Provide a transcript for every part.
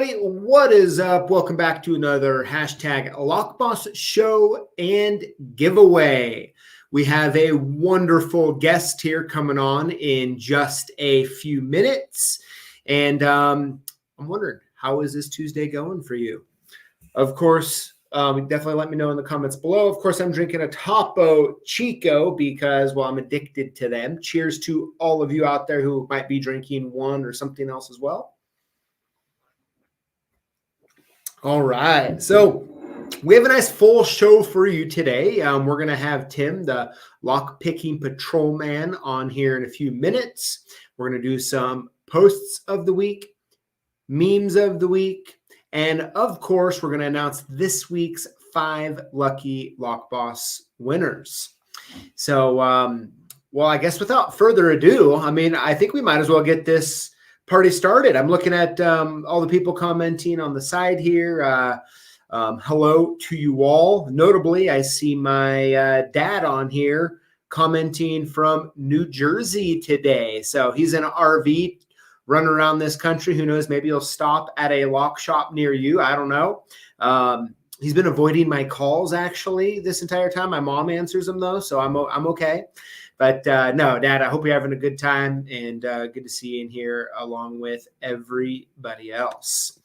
everybody, what is up? Welcome back to another hashtag Lockboss show and giveaway. We have a wonderful guest here coming on in just a few minutes. And I'm wondering, how is this Tuesday going for you? Of course, definitely let me know in the comments below. Of course, I'm drinking a Topo Chico because, well, I'm addicted to them. Cheers to all of you out there who might be drinking one or something else as well. All right, so we have a nice full show for you today. We're going to have Tim, the lock-picking patrolman, on here in a few minutes. We're going to do some posts of the week, memes of the week, and of course, we're going to announce this week's 5 lucky Lockboss winners. So, well, I guess without further ado, I think we might as well get this party started. I'm looking at all the people commenting on the side here. Hello to you all. Notably, I see my dad on here commenting from New Jersey today. So he's in an RV running around this country. Who knows? Maybe he'll stop at a lock shop near you. I don't know. He's been avoiding my calls actually this entire time. My mom answers them though, so I'm okay. But no, Dad, I hope you're having a good time, and good to see you in here along with everybody else.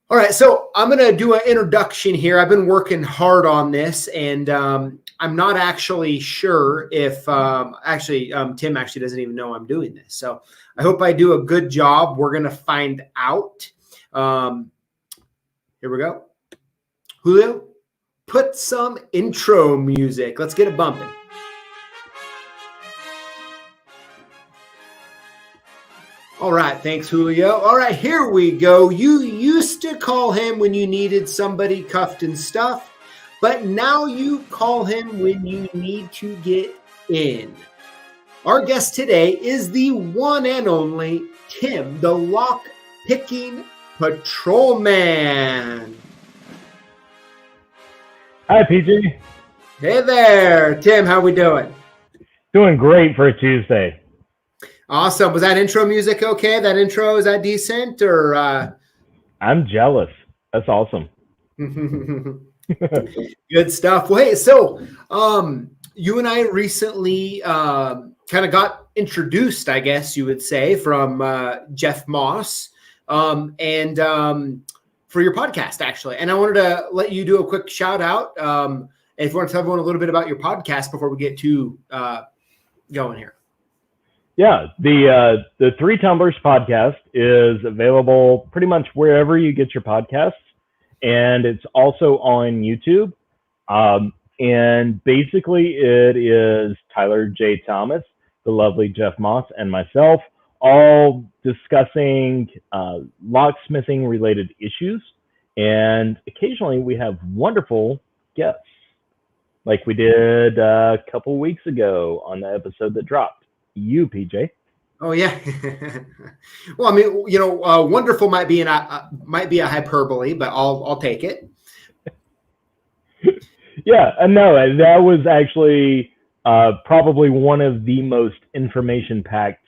All right, so I'm going to do an introduction here. I've been working hard on this, and I'm not actually sure if Tim actually doesn't even know I'm doing this. So I hope I do a good job. We're going to find out. Here we go. Julio, put some intro music. Let's get it bumping. All right, thanks, Julio. All right, here we go. You used to call him when you needed somebody cuffed and stuff, but now you call him when you need to get in. Our guest today is the one and only Tim, the lock-picking patrolman. Hi, PJ. Hey there, Tim. How we doing? Doing great for a Tuesday. Awesome. Was that intro music okay? That intro, is that decent? Or I'm jealous. That's awesome. Good stuff. Well, hey, so you and I recently kind of got introduced, I guess you would say, from Jeff Moss and for your podcast, actually. And I wanted to let you do a quick shout out. If you want to tell everyone a little bit about your podcast before we get to going here. Yeah, the Three Tumblers podcast is available pretty much wherever you get your podcasts, and it's also on YouTube. And basically, it is Tyler J. Thomas, the lovely Jeff Moss, and myself, all discussing locksmithing related issues. And occasionally, we have wonderful guests, like we did a couple weeks ago on the episode that dropped. You, PJ. Oh yeah. Well, wonderful might be a hyperbole, but I'll take it. Yeah, no, that was actually probably one of the most information-packed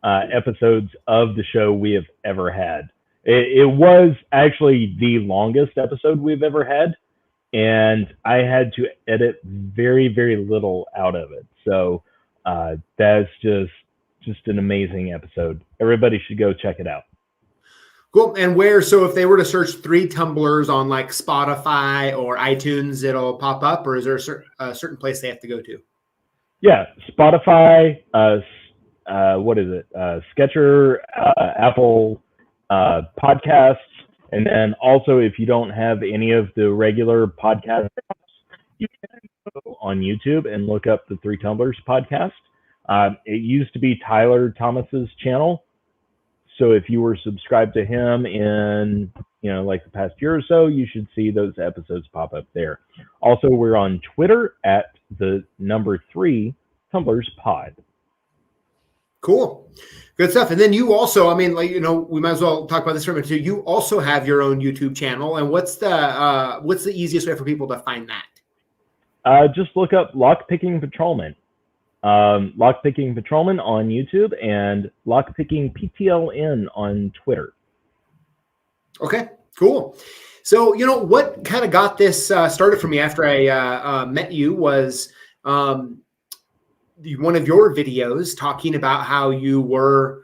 episodes of the show we have ever had. It was actually the longest episode we've ever had, and I had to edit very, very little out of it. So that's just an amazing episode. Everybody should go check it out. Cool. And so if they were to search Three Tumblers on like Spotify or iTunes, it'll pop up, or is there a certain place they have to go to? Yeah, Spotify, what is it? Sketcher, Apple podcasts. And then also, if you don't have any of the regular podcasts, you can go on YouTube and look up the Three Tumblers podcast. It used to be Tyler Thomas's channel. So if you were subscribed to him in, like the past year or so, you should see those episodes pop up there. Also, we're on Twitter at the number 3 Tumblers Pod. Cool. Good stuff. And then you also, we might as well talk about this for a minute too. You also have your own YouTube channel. And what's the easiest way for people to find that? Just look up Lockpicking Patrolman. Lockpicking Patrolman on YouTube and Lockpicking PTLN on Twitter. Okay, cool. So, what kind of got this started for me after I met you was one of your videos talking about how you were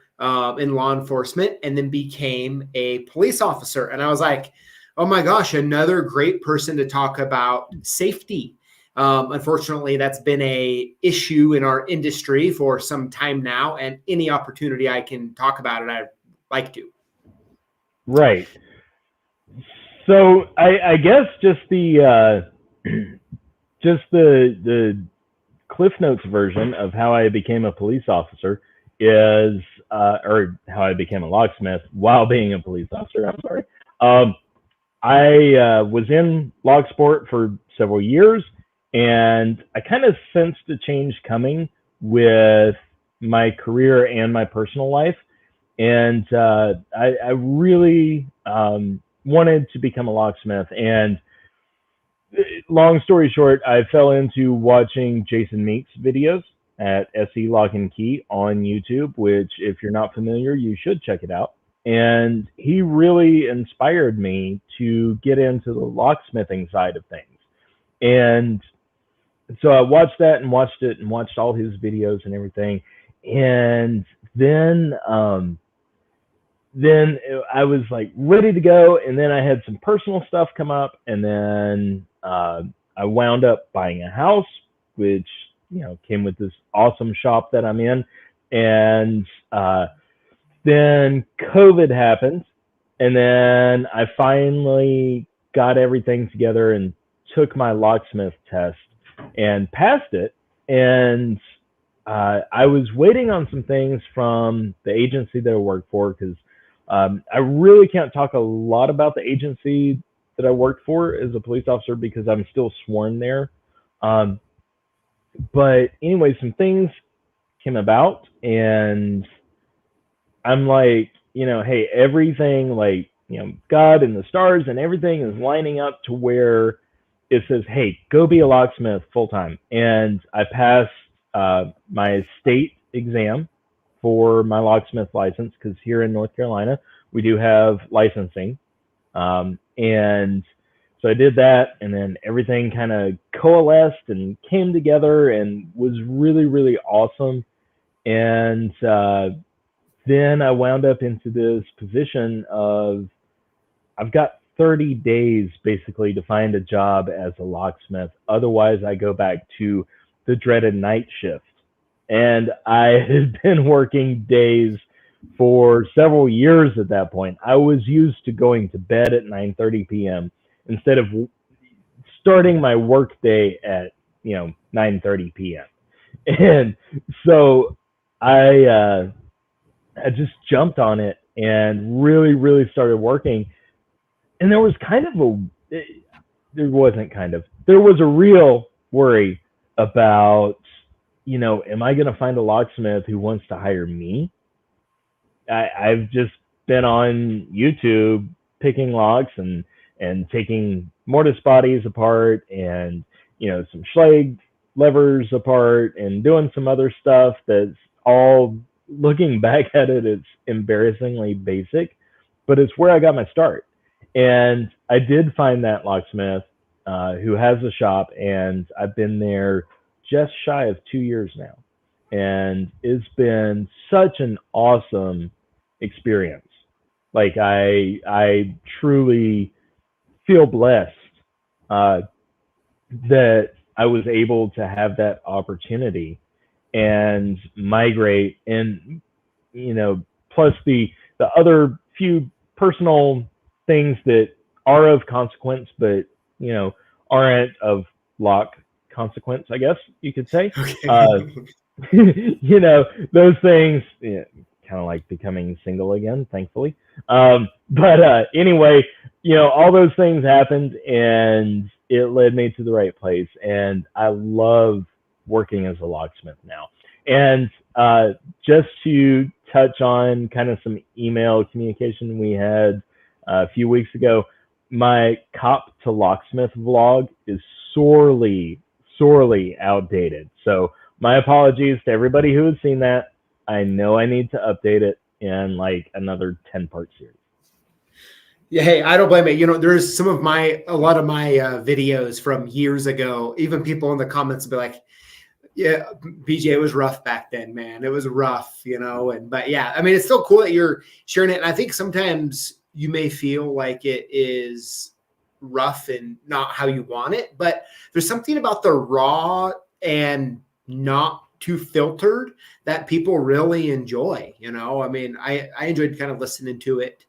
in law enforcement and then became a police officer. And I was like, oh my gosh, another great person to talk about safety. Unfortunately, that's been a issue in our industry for some time now, and any opportunity I can talk about it, I'd like to. Right. So I guess just the Cliff Notes version of how I became a police officer is, or how I became a locksmith while being a police officer. I'm sorry. I was in log sport for several years, and I kind of sensed a change coming with my career and my personal life. And I really wanted to become a locksmith. And long story short, I fell into watching Jason Meeks videos at SE Lock and Key on YouTube, which, if you're not familiar, you should check it out. And he really inspired me to get into the locksmithing side of things. And so I watched that and watched it and watched all his videos and everything. And then I was like ready to go. And then I had some personal stuff come up, and then I wound up buying a house, which, came with this awesome shop that I'm in. And then COVID happened, and then I finally got everything together and took my locksmith test and passed it. And I was waiting on some things from the agency that I worked for, because I really can't talk a lot about the agency that I worked for as a police officer because I'm still sworn there. But anyway, some things came about, and I'm like, hey, everything, like, God and the stars and everything is lining up to where it says, hey, go be a locksmith full time. And I passed my state exam for my locksmith license, because here in North Carolina, we do have licensing. And so I did that, and then everything kind of coalesced and came together and was really, really awesome. And then I wound up into this position of, I've got 30 days basically to find a job as a locksmith. Otherwise, I go back to the dreaded night shift. And I had been working days for several years at that point. I was used to going to bed at 9:30 p.m. instead of starting my work day at 9:30 p.m. And so I just jumped on it and really, really started working. And there was there was a real worry about, am I going to find a locksmith who wants to hire me? I've just been on YouTube picking locks and taking mortise bodies apart, and some Schlage levers apart, and doing some other stuff that's all, looking back at it, it's embarrassingly basic, but it's where I got my start. And I did find that locksmith who has a shop, and I've been there just shy of 2 years now. And it's been such an awesome experience. Like, I truly feel blessed that I was able to have that opportunity and migrate, and plus the other few personal things that are of consequence, but aren't of lock consequence, I guess you could say. Okay. Those things, kind of like becoming single again, thankfully. But anyway, all those things happened, and it led me to the right place. And I love working as a locksmith now. And just to touch on kind of some email communication we had a few weeks ago, my Cop to Locksmith vlog is sorely outdated. So my apologies to everybody who has seen that. I know I need to update it in like another 10-part series. Yeah, hey, I don't blame it. You know, there's a lot of my videos from years ago. Even people in the comments will be like, "Yeah, BJ, it was rough back then, man. It was rough, you know." But yeah, I mean, it's still cool that you're sharing it. And I think sometimes you may feel like it is rough and not how you want it, but there's something about the raw and not too filtered that people really enjoy. You know, I mean, I enjoyed kind of listening to it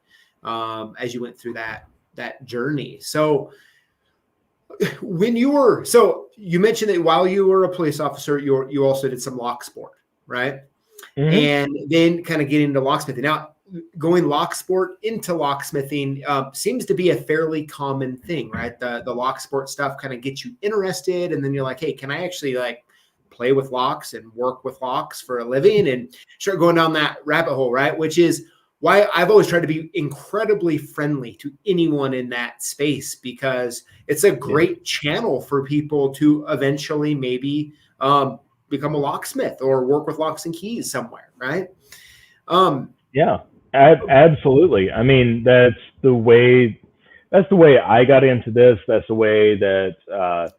as you went through that journey. So you mentioned that while you were a police officer, you also did some lock sport, right? Mm-hmm. And then kind of getting into locksmithing. Now, going lock sport into locksmithing seems to be a fairly common thing, right? The lock sport stuff kind of gets you interested, and then you're like, hey, can I actually like play with locks and work with locks for a living, and start going down that rabbit hole, right? Which is why I've always tried to be incredibly friendly to anyone in that space, because it's a great channel for people to eventually maybe become a locksmith or work with locks and keys somewhere, right? Yeah, absolutely. I mean, that's the way I got into this. That's the way that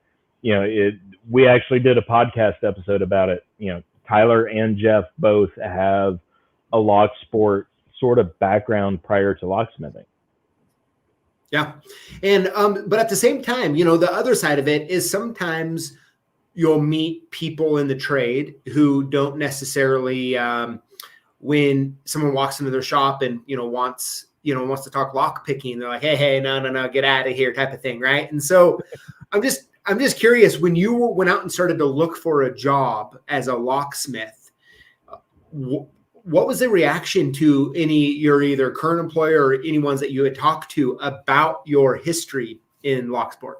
we actually did a podcast episode about it. You know, Tyler and Jeff both have a lock sport sort of background prior to locksmithing. Yeah. And but at the same time, you know, the other side of it is sometimes you'll meet people in the trade who don't necessarily when someone walks into their shop and wants to talk lock picking, they're like, hey, no, get out of here, type of thing, right? And so I'm just curious, when you went out and started to look for a job as a locksmith, what was the reaction to your either current employer or any ones that you had talked to about your history in lock sport?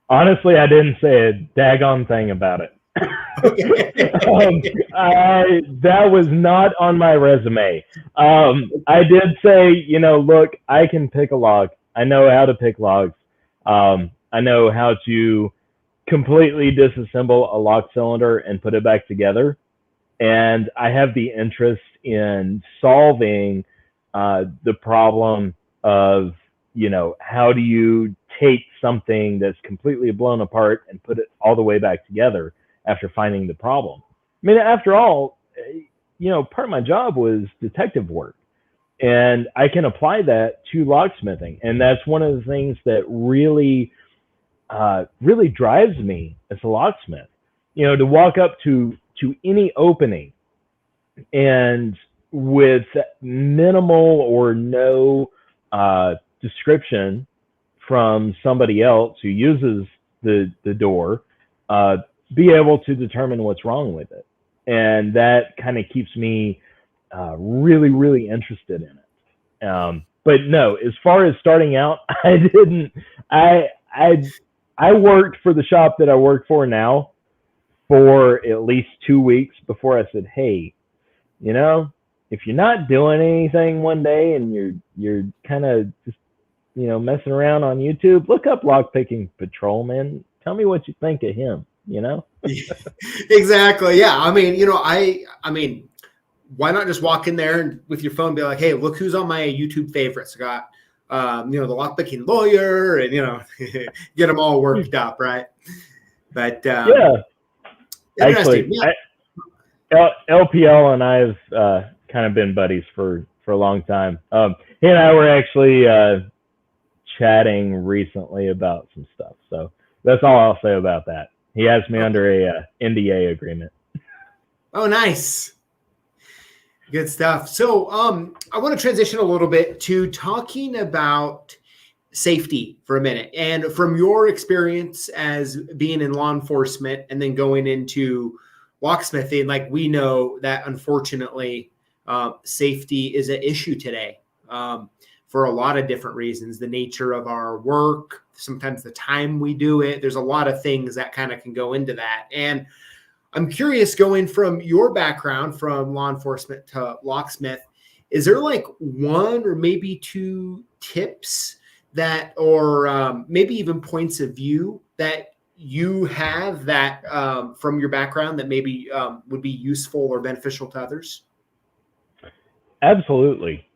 Honestly, I didn't say a daggone thing about it. That was not on my resume. I did say, look, I can pick a lock. I know how to pick locks. I know how to completely disassemble a lock cylinder and put it back together. And I have the interest in solving the problem of, how do you take something that's completely blown apart and put it all the way back together after finding the problem. I mean, after all, part of my job was detective work, and I can apply that to locksmithing. And that's one of the things that really drives me as a locksmith, to walk up to any opening and with minimal or no description from somebody else who uses the door, be able to determine what's wrong with it. And that kind of keeps me really, really interested in it. But no, as far as starting out, I worked for the shop that I work for now for at least 2 weeks before I said, hey, if you're not doing anything one day and you're kind of just, messing around on YouTube, look up Lockpicking Patrolman. Tell me what you think of him, Exactly. Yeah. I mean, I mean, why not just walk in there and with your phone and be like, hey, look who's on my YouTube favorites. I got, the lockpicking lawyer and, get them all worked up. Right. But, actually, yeah. LPL and I have kind of been buddies for a long time. He and I were actually chatting recently about some stuff. So that's all I'll say about that. He has me under a NDA agreement. Oh, nice. Good stuff. So I want to transition a little bit to talking about safety for a minute. And from your experience as being in law enforcement and then going into locksmithing, like we know that unfortunately safety is an issue today for a lot of different reasons. The nature of our work, sometimes the time we do it. There's a lot of things that kind of can go into that. And I'm curious, going from your background from law enforcement to locksmith, is there like one or maybe two tips that, or maybe even points of view that you have that from your background that maybe would be useful or beneficial to others? Absolutely.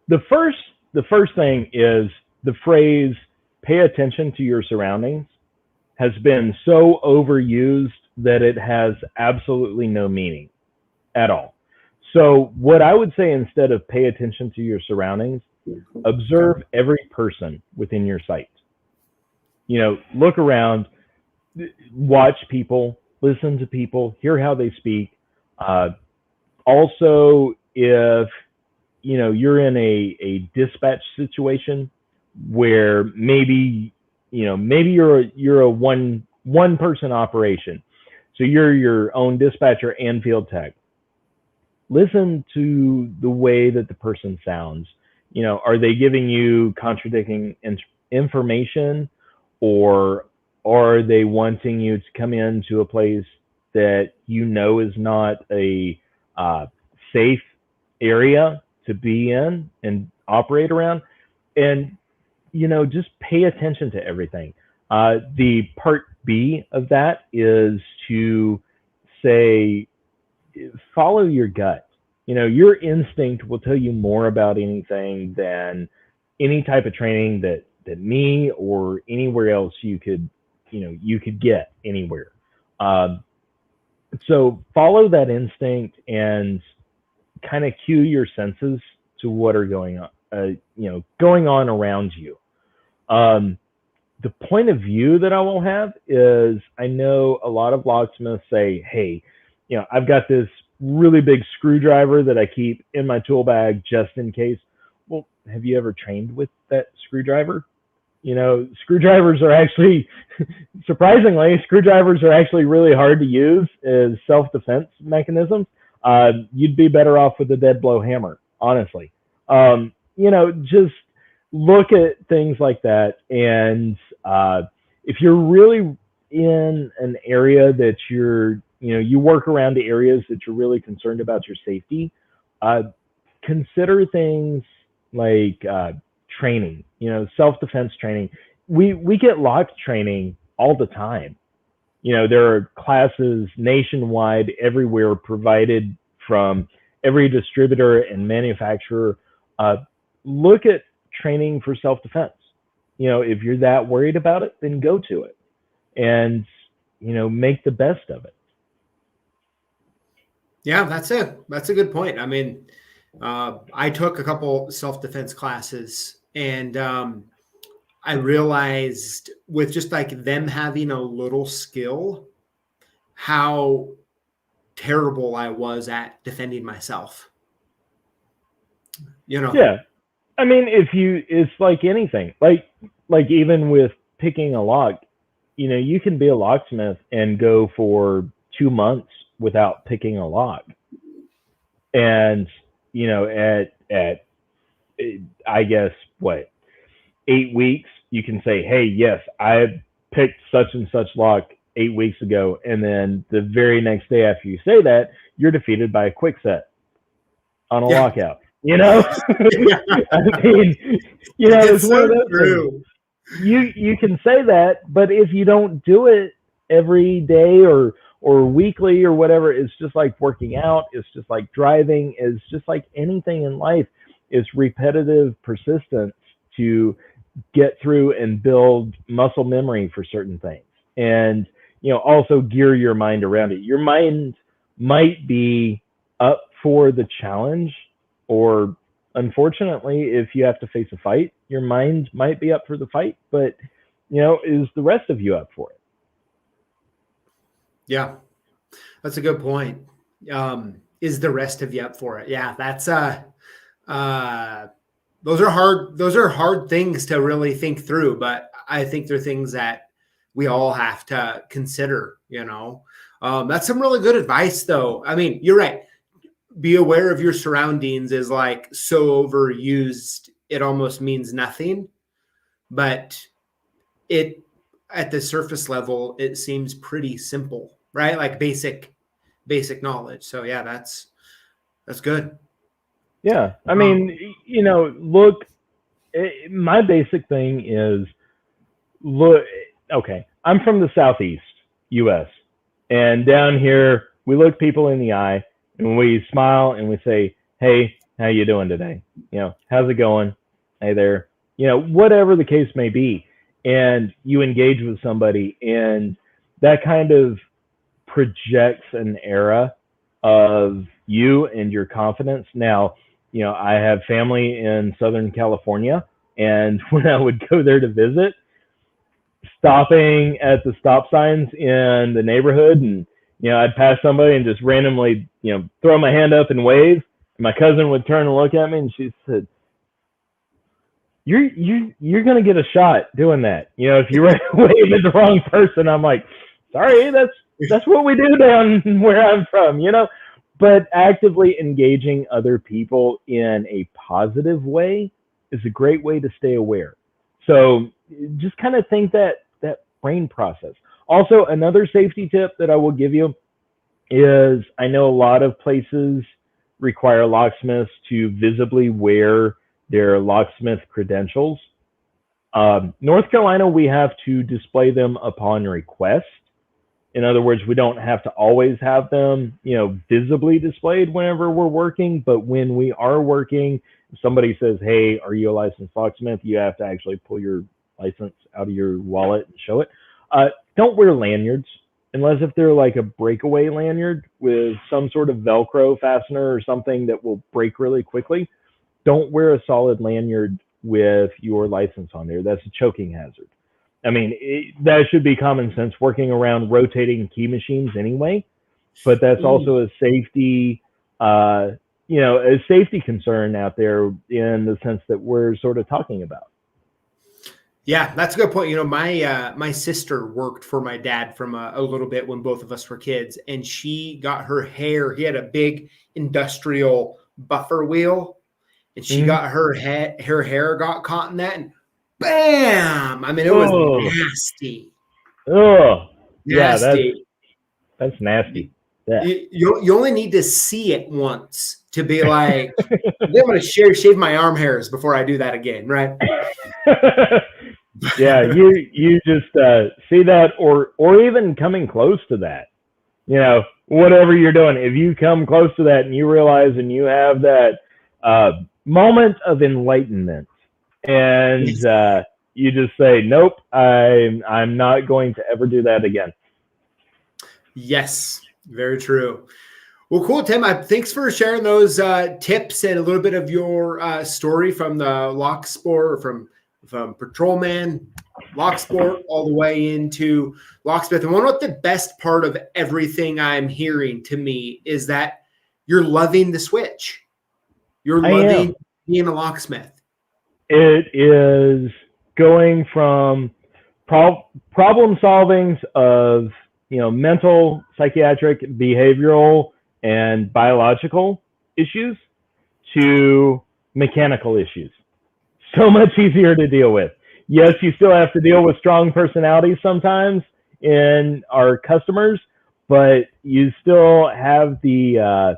The the first thing is the phrase "pay attention to your surroundings" has been so overused that it has absolutely no meaning at all. So what I would say, instead of "pay attention to your surroundings," observe every person within your sight. Look around, watch people, listen to people, hear how they speak. Also, if you're in a dispatch situation where maybe you're a one person operation, so you're your own dispatcher and field tech. Listen to the way that the person sounds. Are they giving you contradicting information, or are they wanting you to come into a place that is not a safe area to be in and operate around? And just pay attention to everything. The part B of that is to say, follow your gut. Your instinct will tell you more about anything than any type of training that me or anywhere else you could get anywhere. So follow that instinct and kind of cue your senses to what are going on around you. The point of view that I will have is, I know a lot of locksmiths say, hey, I've got this really big screwdriver that I keep in my tool bag just in case. Well, have you ever trained with that screwdriver? Screwdrivers are actually, surprisingly, really hard to use as self-defense mechanisms. You'd be better off with a dead blow hammer, honestly. Just look at things like that. And if you're really in an area that you work around the areas that you're really concerned about your safety, consider things like training, self-defense training. We get lock training all the time. There are classes nationwide, everywhere, provided from every distributor and manufacturer. Look at training for self-defense. If you're that worried about it, then go to it and, make the best of it. Yeah, that's a good point. I mean, I took a couple self-defense classes, and I realized, with just like them having a little skill, how terrible I was at defending myself. Yeah. I mean, it's like anything, like even with picking a lock, you can be a locksmith and go for 2 months without picking a lock. And, at I guess, 8 weeks, you can say, hey, yes, I picked such and such lock 8 weeks ago. And then the very next day after you say that, you're defeated by a quick set on a lockout. I mean, it's one of those things. You can say that, but if you don't do it every day or weekly or whatever, it's just like working out. It's just like driving. It's just like anything in life. It's repetitive persistence to get through and build muscle memory for certain things. And, also gear your mind around it. Your mind might be up for the challenge, or unfortunately, if you have to face a fight, your mind might be up for the fight, but, is the rest of you up for it? Yeah, that's a good point. Is the rest of you up for it? Yeah, that's those are hard things to really think through, but I think they're things that we all have to consider. That's some really good advice, though. I mean, you're right. Be aware of your surroundings is like so overused, it almost means nothing. But at the surface level, it seems pretty simple, right? Like basic knowledge. So yeah, that's good. Yeah. I mean, look, my basic thing is, look, okay, I'm from the Southeast US, and down here, we look people in the eye and we smile and we say, hey, how you doing today? How's it going? hey there, whatever the case may be. And you engage with somebody, and that kind of projects an era of you and your confidence. Now, I have family in Southern California, and when I would go there to visit, stopping at the stop signs in the neighborhood, and I'd pass somebody and just randomly throw my hand up and wave, and my cousin would turn and look at me, and she said, you're gonna get a shot doing that. If you wave at the wrong person, I'm like, sorry, that's what we do down where I'm from, But actively engaging other people in a positive way is a great way to stay aware. So just kind of think that brain process. Also, another safety tip that I will give you is, I know a lot of places require locksmiths to visibly wear their locksmith credentials. North Carolina, we have to display them upon request. In other words, we don't have to always have them, visibly displayed whenever we're working. But when we are working, if somebody says, hey, are you a licensed locksmith? You have to actually pull your license out of your wallet and show it. Don't wear lanyards unless if they're like a breakaway lanyard with some sort of Velcro fastener or something that will break really quickly. Don't wear a solid lanyard with your license on there. That's a choking hazard. I mean, that should be common sense working around rotating key machines anyway, but that's also a safety, a safety concern out there in the sense that we're sort of talking about. Yeah, that's a good point. My sister worked for my dad from a little bit when both of us were kids, and she got her hair. He had a big industrial buffer wheel, and she got her hair got caught in that, and bam! I mean, it was nasty. Oh, nasty. Yeah, that's nasty. Yeah. You only need to see it once to be like, I'm going to shave my arm hairs before I do that again, right? Yeah, you just see that, or even coming close to that. Whatever you're doing, if you come close to that and you realize and you have that moment of enlightenment, and you just say, nope, I'm not going to ever do that again. Yes, very true. Well, cool, Tim. Thanks for sharing those tips and a little bit of your story from the Locksport, from Patrolman, Locksport, all the way into Locksmith. And what the best part of everything I'm hearing to me is that you're loving the switch. You're loving being a locksmith. It is going from problem solvings of mental, psychiatric, behavioral, and biological issues to mechanical issues. So much easier to deal with. Yes, you still have to deal with strong personalities sometimes in our customers, but you still have the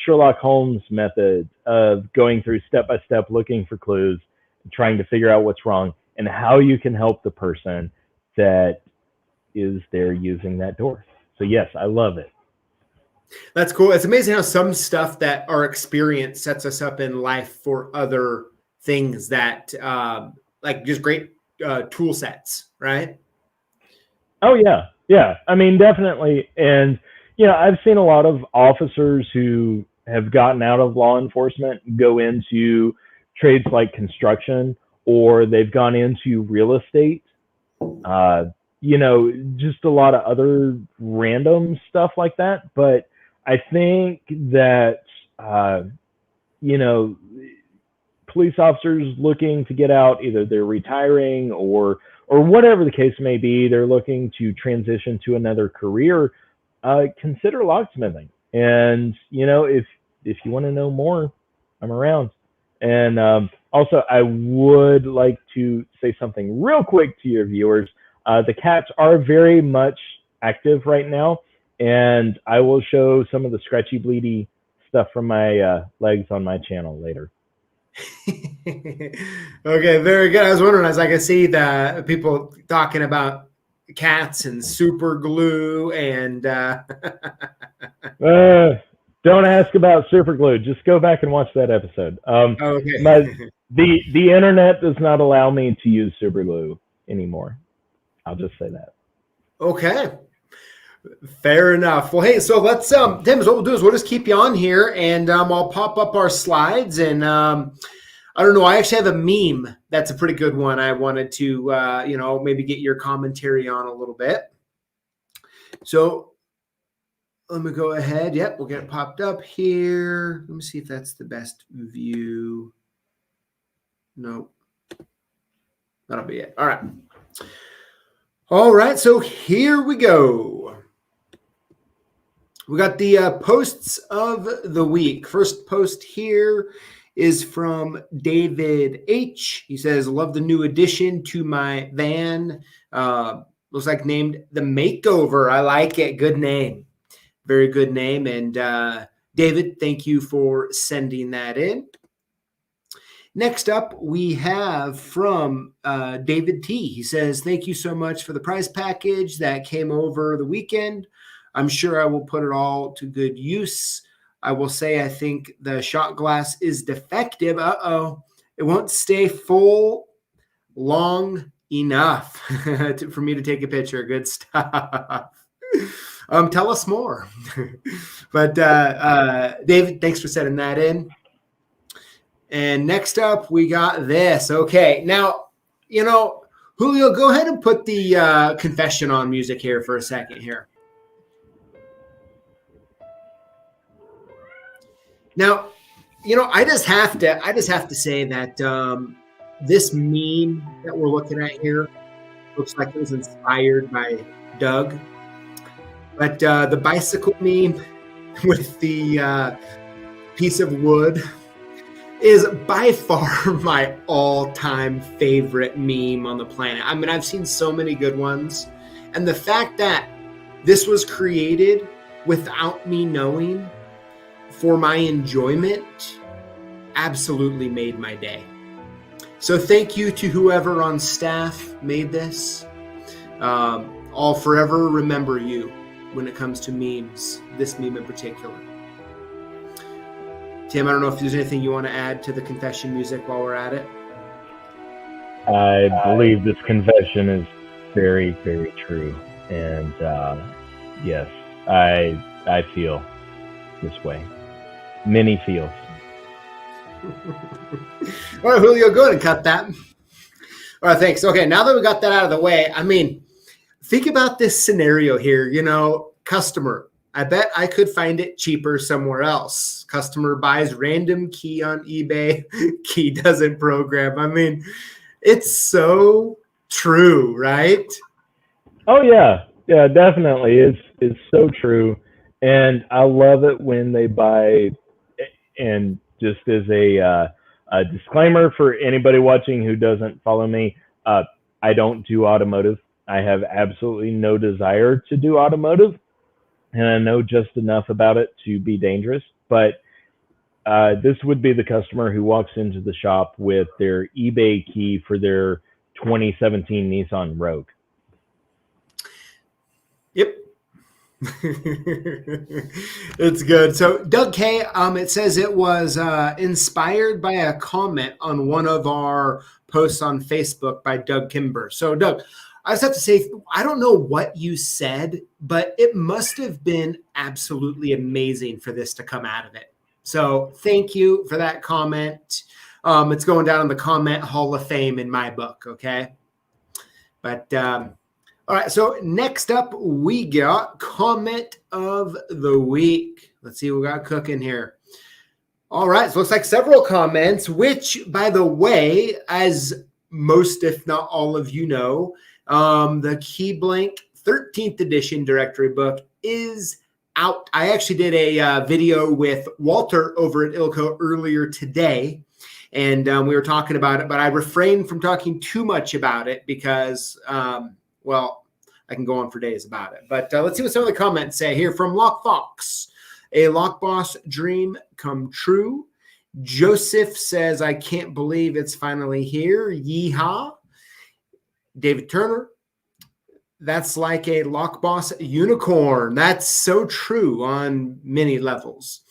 Sherlock Holmes method of going through step by step, looking for clues, trying to figure out what's wrong and how you can help the person that is there using that door. So yes, I love it. That's cool. It's amazing how some stuff that our experience sets us up in life for other things that like just great tool sets, right? Oh yeah. I mean, definitely. And I've seen a lot of officers who have gotten out of law enforcement go into trades like construction, or they've gone into real estate, just a lot of other random stuff like that. But I think that, police officers looking to get out, either they're retiring or whatever the case may be, they're looking to transition to another career, consider locksmithing. And, if you want to know more, I'm around. And also, I would like to say something real quick to your viewers. The cats are very much active right now, and I will show some of the scratchy, bleedy stuff from my legs on my channel later. Okay, very good. I was wondering, as I can see the people talking about cats and super glue and don't ask about super glue. Just go back and watch that episode. Okay. The internet does not allow me to use Subaru anymore. I'll just say that. Okay. Fair enough. Well, hey, so let's Tim, what we'll do is we'll just keep you on here, and I'll pop up our slides, and I don't know, I actually have a meme that's a pretty good one. I wanted to maybe get your commentary on a little bit. So let me go ahead. Yep, we'll get it popped up here. Let me see if that's the best view. Nope. That'll be it. All right. All right, so here we go. We got the posts of the week. First post here is from David H. He says, love the new addition to my van. Looks like named The Makeover. I like it. Good name. Very good name. And David, thank you for sending that in. Next up, we have from David T. He says, thank you so much for the prize package that came over the weekend. I'm sure I will put it all to good use. I will say I think the shot glass is defective. Uh-oh. It won't stay full long enough for me to take a picture. Good stuff. Tell us more. But David, thanks for sending that in. And next up, we got this. Okay. Now, Julio, go ahead and put the confession on music here for a second here. Now, I just have to say that this meme that we're looking at here looks like it was inspired by Doug. But the bicycle meme with the piece of wood is by far my all-time favorite meme on the planet. I mean, I've seen so many good ones. And the fact that this was created without me knowing for my enjoyment absolutely made my day. So thank you to whoever on staff made this. I'll forever remember you when it comes to memes, this meme in particular. Tim, I don't know if there's anything you want to add to the confession music while we're at it. I believe this confession is very, very true. And yes, I feel this way. Many feels. All right, Julio, go ahead and cut that. All right, thanks. Okay, now that we got that out of the way, I mean, think about this scenario here. Customer, I bet I could find it cheaper somewhere else. Customer buys random key on eBay. Key doesn't program. I mean, it's so true, right? Oh, yeah. Yeah, definitely. It's so true. And I love it when they buy, and just as a disclaimer for anybody watching who doesn't follow me, I don't do automotive. I have absolutely no desire to do automotive, and I know just enough about it to be dangerous. But this would be the customer who walks into the shop with their eBay key for their 2017 Nissan Rogue. Yep. It's good. So Doug K, it says it was inspired by a comment on one of our posts on Facebook by Doug Kimber. So Doug, I just have to say, I don't know what you said, but it must have been absolutely amazing for this to come out of it. So thank you for that comment. It's going down in the comment Hall of Fame in my book. Okay. But, all right, so next up, we got comment of the week. Let's see what we got cooking here. All right, so it looks like several comments, which, by the way, as most, if not all of you know, the Key Blank 13th edition directory book is out. I actually did a video with Walter over at Ilco earlier today, and we were talking about it, but I refrained from talking too much about it because well, I can go on for days about it. But let's see what some of the comments say here from Lock Fox. A Lockboss dream come true. Joseph says, I can't believe it's finally here. Yeehaw. David Turner. That's like a Lockboss unicorn. That's so true on many levels.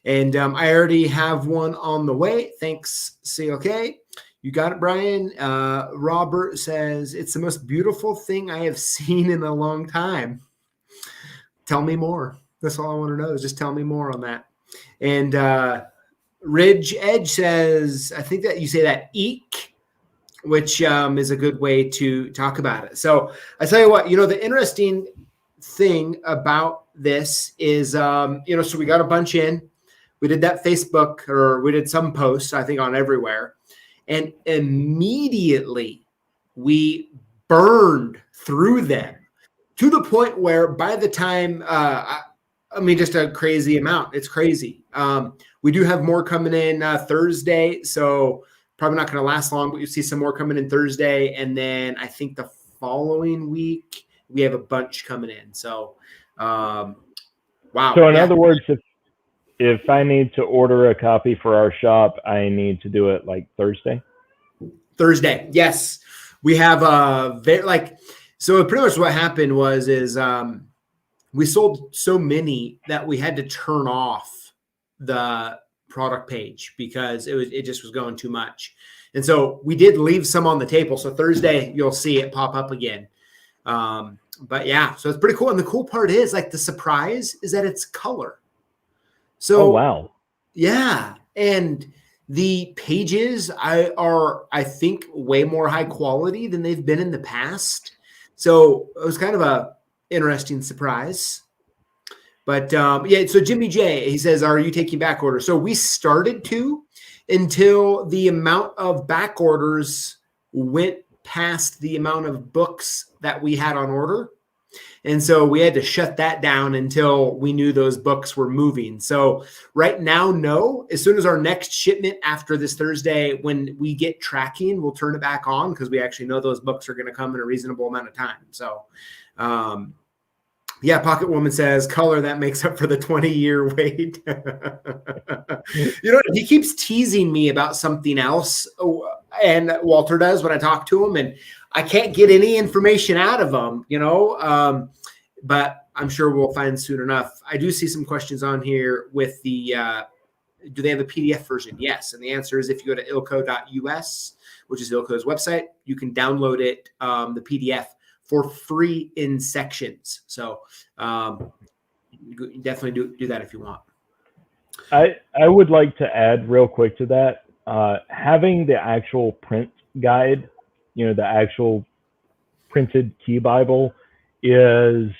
And I already have one on the way. Thanks, CLK. You got it, Brian. Robert says, it's the most beautiful thing I have seen in a long time. Tell me more. That's all I want to know is just tell me more on that. And Ridge Edge says, I think that you say that eek, which is a good way to talk about it. So I tell you what, the interesting thing about this is, so we got a bunch in. We did that Facebook, or we did some posts, I think, on everywhere. And immediately we burned through them to the point where by the time, just a crazy amount. It's crazy. We do have more coming in Thursday, so probably not going to last long, but you'll see some more coming in Thursday. And then I think the following week, we have a bunch coming in. So, wow. So in other words, if I need to order a copy for our shop, I need to do it like Thursday? Thursday, yes. We have so pretty much what happened is we sold so many that we had to turn off the product page because it just was going too much. And so we did leave some on the table. So Thursday, you'll see it pop up again. But yeah, so it's pretty cool. And the cool part is the surprise is that it's color. So, oh, wow. Yeah. And the pages are, I think, way more high quality than they've been in the past. So it was kind of a interesting surprise. But so Jimmy J, he says, are you taking back orders? So we started to until the amount of back orders went past the amount of books that we had on order. And so we had to shut that down until we knew those books were moving. So right now, no. As soon as our next shipment after this Thursday, when we get tracking, we'll turn it back on because we actually know those books are going to come in a reasonable amount of time. So, Pocket Woman says, color, that makes up for the 20-year wait. He keeps teasing me about something else. And Walter does when I talk to him. And I can't get any information out of them, but I'm sure we'll find soon enough. I do see some questions on here with the, do they have a PDF version? Yes. And the answer is if you go to ilco.us, which is Ilco's website, you can download it, the PDF for free in sections. So definitely do that if you want. I would like to add real quick to that, having the actual print guide, the actual printed key Bible is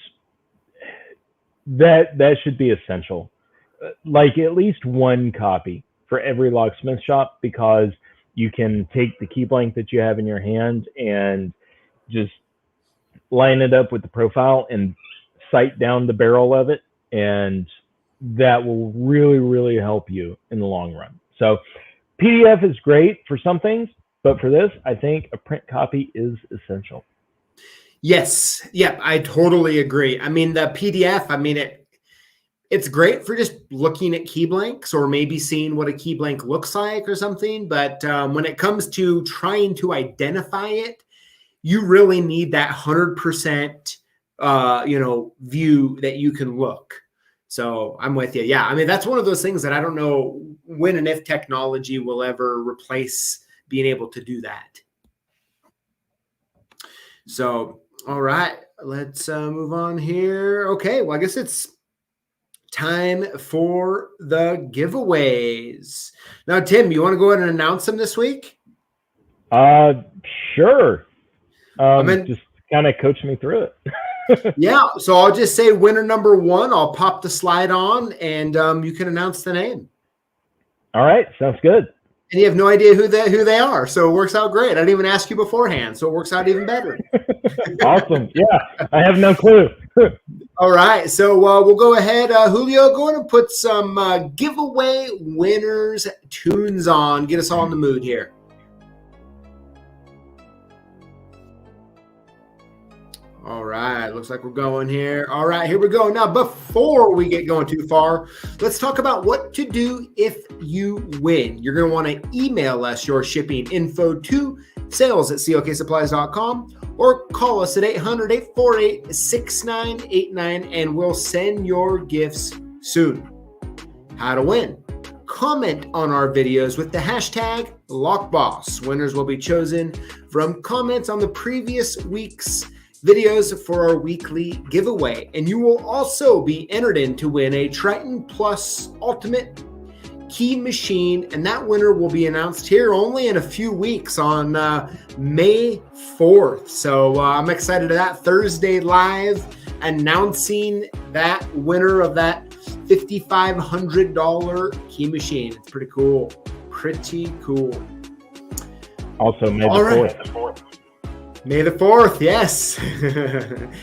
that should be essential. Like at least one copy for every locksmith shop, because you can take the key blank that you have in your hand and just line it up with the profile and sight down the barrel of it. And that will really, really help you in the long run. So PDF is great for some things, but for this, I think a print copy is essential. Yes. Yeah, I totally agree. I mean, the PDF, it's great for just looking at key blanks or maybe seeing what a key blank looks like or something. But when it comes to trying to identify it, you really need that 100%, view that you can look. So I'm with you. Yeah. That's one of those things that I don't know when and if technology will ever replace being able to do that. So, all right, let's move on here. Okay. Well, I guess it's time for the giveaways. Now, Tim, you want to go ahead and announce them this week? Sure. Just kind of coach me through it. Yeah. So I'll just say winner number 1. I'll pop the slide on and you can announce the name. All right. Sounds good. And you have no idea who they are. So it works out great. I didn't even ask you beforehand. So it works out even better. Awesome. Yeah. I have no clue. All right. So we'll go ahead. Julio, go ahead and put some giveaway winners tunes on. Get us all in the mood here. All right, looks like we're going here. All right, here we go. Now, before we get going too far, let's talk about what to do if you win. You're going to want to email us your shipping info to sales@CLKsupplies.com or call us at 800-848-6989 and we'll send your gifts soon. How to win. Comment on our videos with the hashtag Lockboss. Winners will be chosen from comments on the previous week's videos for our weekly giveaway. And you will also be entered in to win a Triton Plus Ultimate Key Machine. And that winner will be announced here only in a few weeks on May 4th. So I'm excited to that. Thursday live announcing that winner of that $5,500 key machine. It's pretty cool. Pretty cool. Also, May the 4th. May the 4th, yes.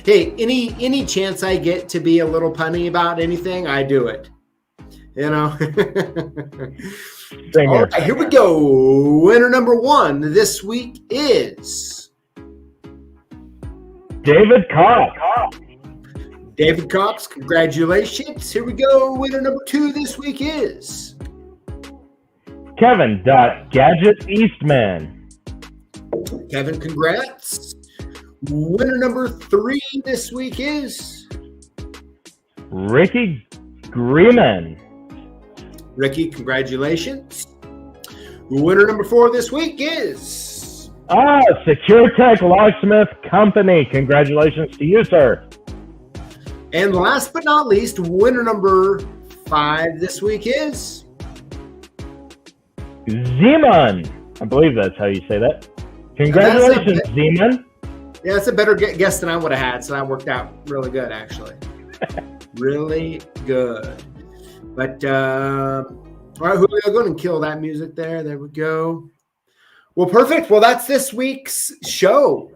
Hey, any chance I get to be a little punny about anything, I do it. You know? Same All right, here we go. Winner number 1 this week is David Cox. David Cox, congratulations. Here we go. Winner number 2 this week is Kevin Gadget Eastman. Kevin, congrats. Winner number 3 this week is Ricky Greeman. Ricky, congratulations. Winner number 4 this week is SecureTech Locksmith Company. Congratulations to you, sir. And last but not least, winner number 5 this week is Zeman. I believe that's how you say that. Congratulations, Zeman. Yeah, that's a better guess than I would have had, so that worked out really good, actually. Really good. But, all right, Julio, go ahead and kill that music there. There we go. Well, perfect. Well, that's this week's show.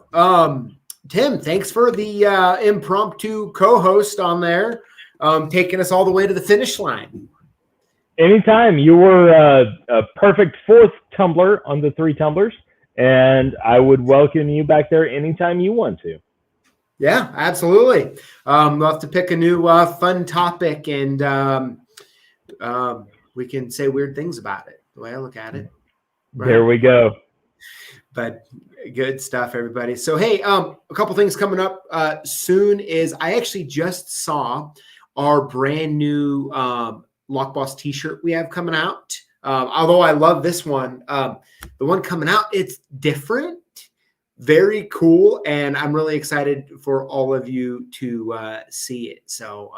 Tim, thanks for the impromptu co-host on there, taking us all the way to the finish line. Anytime. You were a perfect 4th tumbler on the 3 tumblers, and I would welcome you back there anytime you want to. Yeah, absolutely. We'll have to pick a new fun topic, and we can say weird things about it, the way I look at it. Right? There we go. But good stuff, everybody. So, hey, a couple things coming up soon is I actually just saw our brand new Lockboss t-shirt we have coming out. Although I love this one, the one coming out, it's different, very cool, and I'm really excited for all of you to see it. So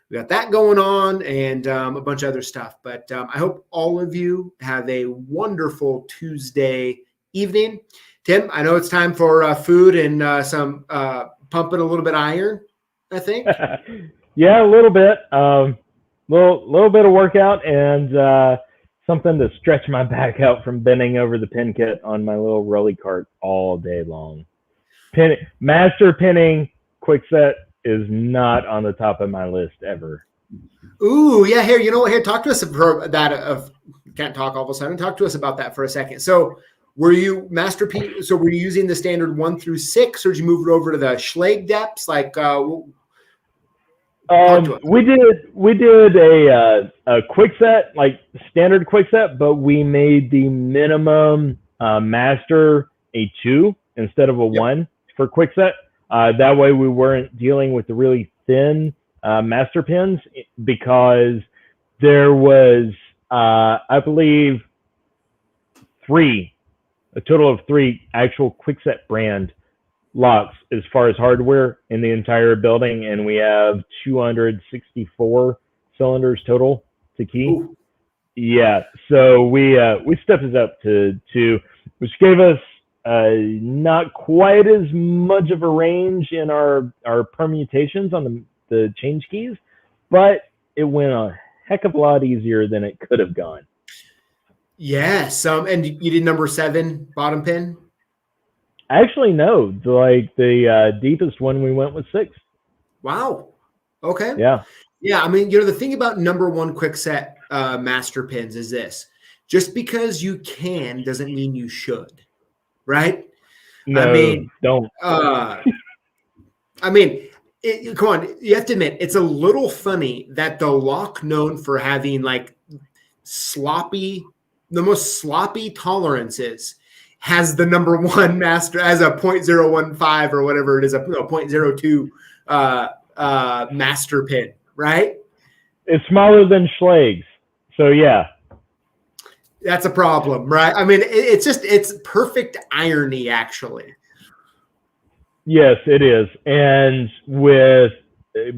we got that going on and a bunch of other stuff. But I hope all of you have a wonderful Tuesday evening. Tim, I know it's time for food and some pumping a little bit of iron, I think. Yeah, a little bit. Little bit of workout and something to stretch my back out from bending over the pin kit on my little rolly cart all day long. Master pinning quickset is not on the top of my list ever. Ooh, yeah. Here, you know what? Here, talk to us about that. Can't talk all of a sudden. Talk to us about that for a second. So, were you Master P? So, were you using the standard 1 through 6, or did you move it over to the Schlage depths? Like, we did a quickset, like standard quickset, but we made the minimum master a 2 instead of a 1 for quickset. That way we weren't dealing with the really thin master pins, because there was, I believe, a total of 3 actual quickset brand locks as far as hardware in the entire building, and we have 264 cylinders total to key. Ooh. Yeah, so we stepped it up to 2, which gave us not quite as much of a range in our permutations on the change keys, but it went a heck of a lot easier than it could have gone. Yes. And you did number 7 bottom pin? Actually, no. Like the deepest one we went with 6. Wow. Okay. Yeah. Yeah. I mean, you know, the thing about number 1 quickset master pins is this: just because you can doesn't mean you should, right? No, I mean, don't. I mean, come on. You have to admit, it's a little funny that the lock known for having like the most sloppy tolerances has the number 1 master as a 0.015 or whatever it is, a 0.02 master pin, right? It's smaller than Schlage's. So, yeah. That's a problem, right? I mean, it's perfect irony, actually. Yes, it is. And with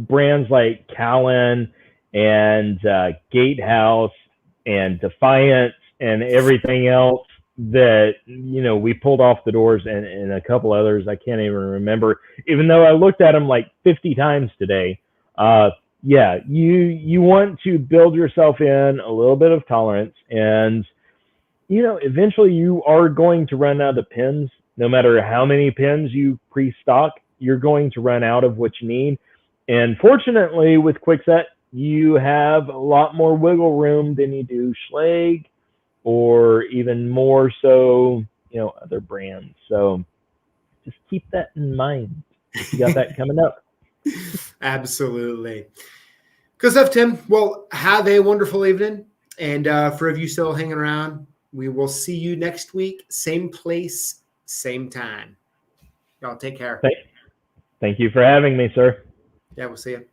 brands like Callan and Gatehouse and Defiant and everything else that, we pulled off the doors, and a couple others I can't even remember, even though I looked at them like 50 times today. Yeah, you want to build yourself in a little bit of tolerance, and eventually you are going to run out of pins. No matter how many pins you pre-stock, you're going to run out of what you need. And fortunately, with Kwikset, you have a lot more wiggle room than you do Schlage, or even more so, other brands. So just keep that in mind. You got that coming up. Absolutely. Good stuff, Tim. Well, have a wonderful evening. And for you still hanging around, we will see you next week. Same place, same time. Y'all take care. Thank you for having me, sir. Yeah, we'll see you.